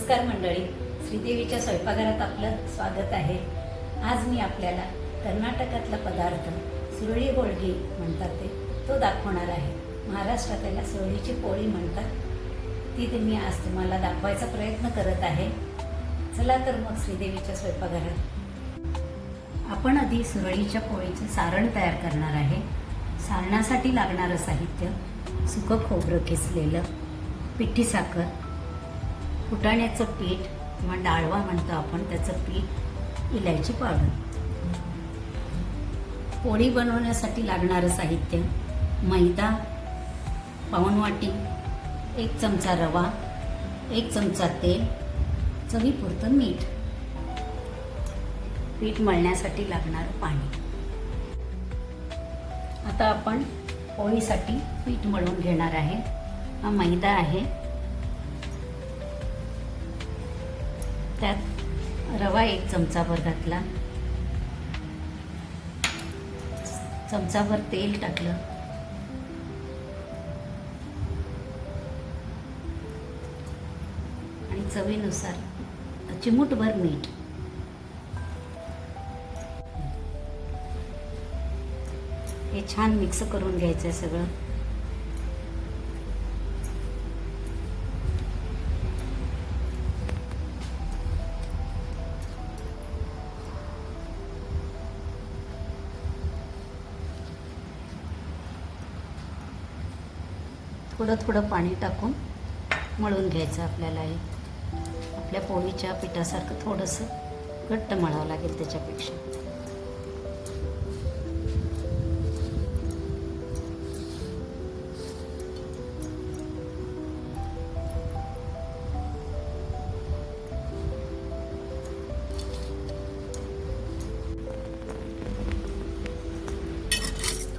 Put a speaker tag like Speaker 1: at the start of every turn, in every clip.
Speaker 1: नमस्कार मंडळी, श्रीदेवीच्या स्वयंपाकघरात आपलं स्वागत आहे। आज मी आपल्याला कर्नाटकातला पदार्थ सुरळी होळगी म्हणतात तो दाखवणार आहे। महाराष्ट्रात त्याला सुरळीची पोळी म्हणतात। ती मी आज तुम्हाला दाखवायचा प्रयत्न करत आहे। चला तर मग श्रीदेवीच्या स्वयंपाकघरात आपण आधी सुरळीच्या पोळीचे सारण तयार करणार आहे। सारणासाठी लागणारं साहित्य सुकं खोबरं किसलेलं, पिठी साखर, फुटाण्याचं पीठ किंवा डाळवा म्हणतो आपण त्याचं पीठ, इलायची पावडर। पोळी बनवण्यासाठी लागणारं साहित्य मैदा पाऊण वाटी, 1 चमचा रवा, 1 चमचा तेल, चवीपुरतं मीठ, पीठ मळण्यासाठी लागणारं पाणी। आता आपण पोळीसाठी पीठ मळून घेणार आहे। हा मैदा आहे, त्यात रवा 1 चमचाभर घातला, चमचाभर तेल टाकलं आणि चवीनुसार चिमूटभर मीठ। हे छान मिक्स करून घ्यायचं सगळं। थोडं थोडं पाणी टाकून मळून घ्यायचं आपल्याला। हे आपल्या पोळीच्या पिठासारखं थोडंसं घट्ट मळावं लागेल त्याच्यापेक्षा।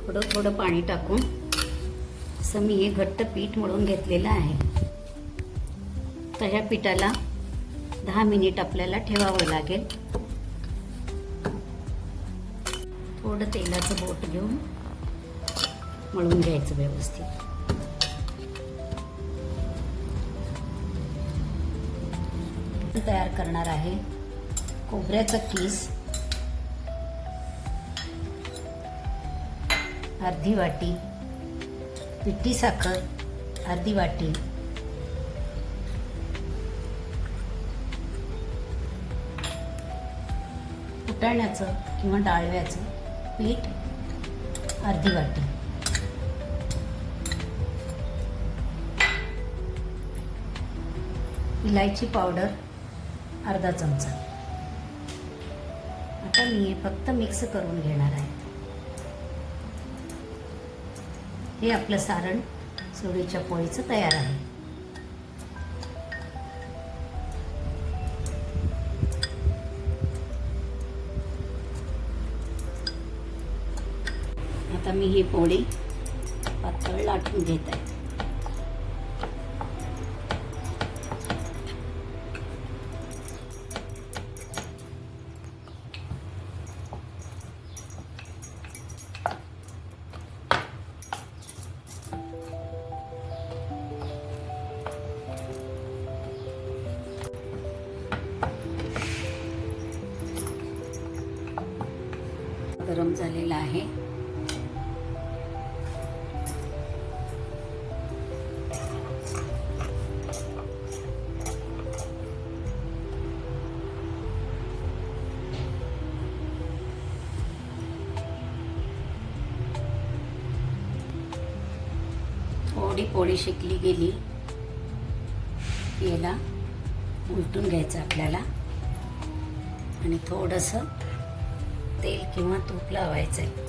Speaker 1: थोडं थोडं पाणी टाकून असं मी हे घट्ट पीठ मळून घेतलेलं आहे। तर ह्या पिठाला 10 मिनिट आपल्याला ठेवावं लागेल। थोडं तेलाचं बोट घेऊन मळून घ्यायचं व्यवस्थित। तयार करणार आहे खोबऱ्याचं किस अर्धी वाटी, पिठी साखर अर्धी वाटी, फुटाण्याचं किंवा डाळव्याचं पीठ अर्धी वाटी, इलायची पावडर अर्धा चमचा। आता मी हे फक्त मिक्स करून घेणार आहे। हे आपलं सारण सुरळीच्या पोळीचं तयार आहे। आता मी ही पोळी पातळ लाटून घेत आहे। गरम झालेला आहे। थोडी पोळी शेकली गेली, याला उलटून घ्यायचं आपल्याला आणि थोडंसं तेल किंवा तूप लावायचं आहे।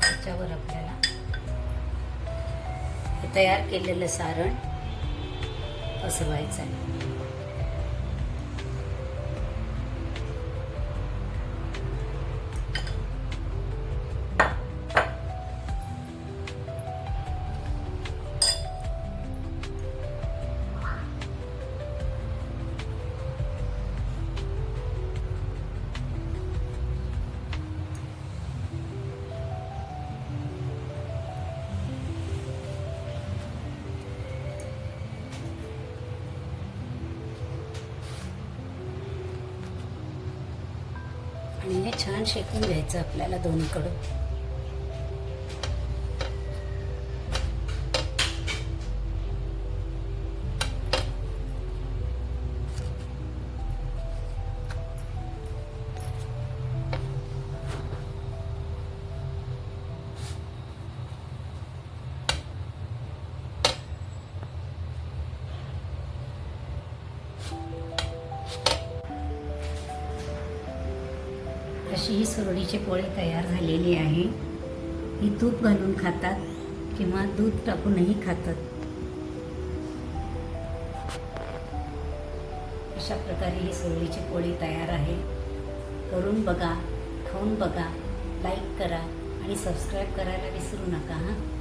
Speaker 1: त्याच्यावर आपल्याला हे तयार केलेलं सारण पसरवायचं आहे। आणि हे छान शेकून घ्यायचं आपल्याला दोन्हीकडून. अशी ही सुरळीची पोळी तयार झालेली आहे. ही तूप घालून खातात किंवा दूध टाकूनही खातात. अशा प्रकारे ही सुरळीची पोळी तयार आहे. करून बघा, खाऊन बघा, लाईक करा आणि सबस्क्राईब करायला विसरू नका हां.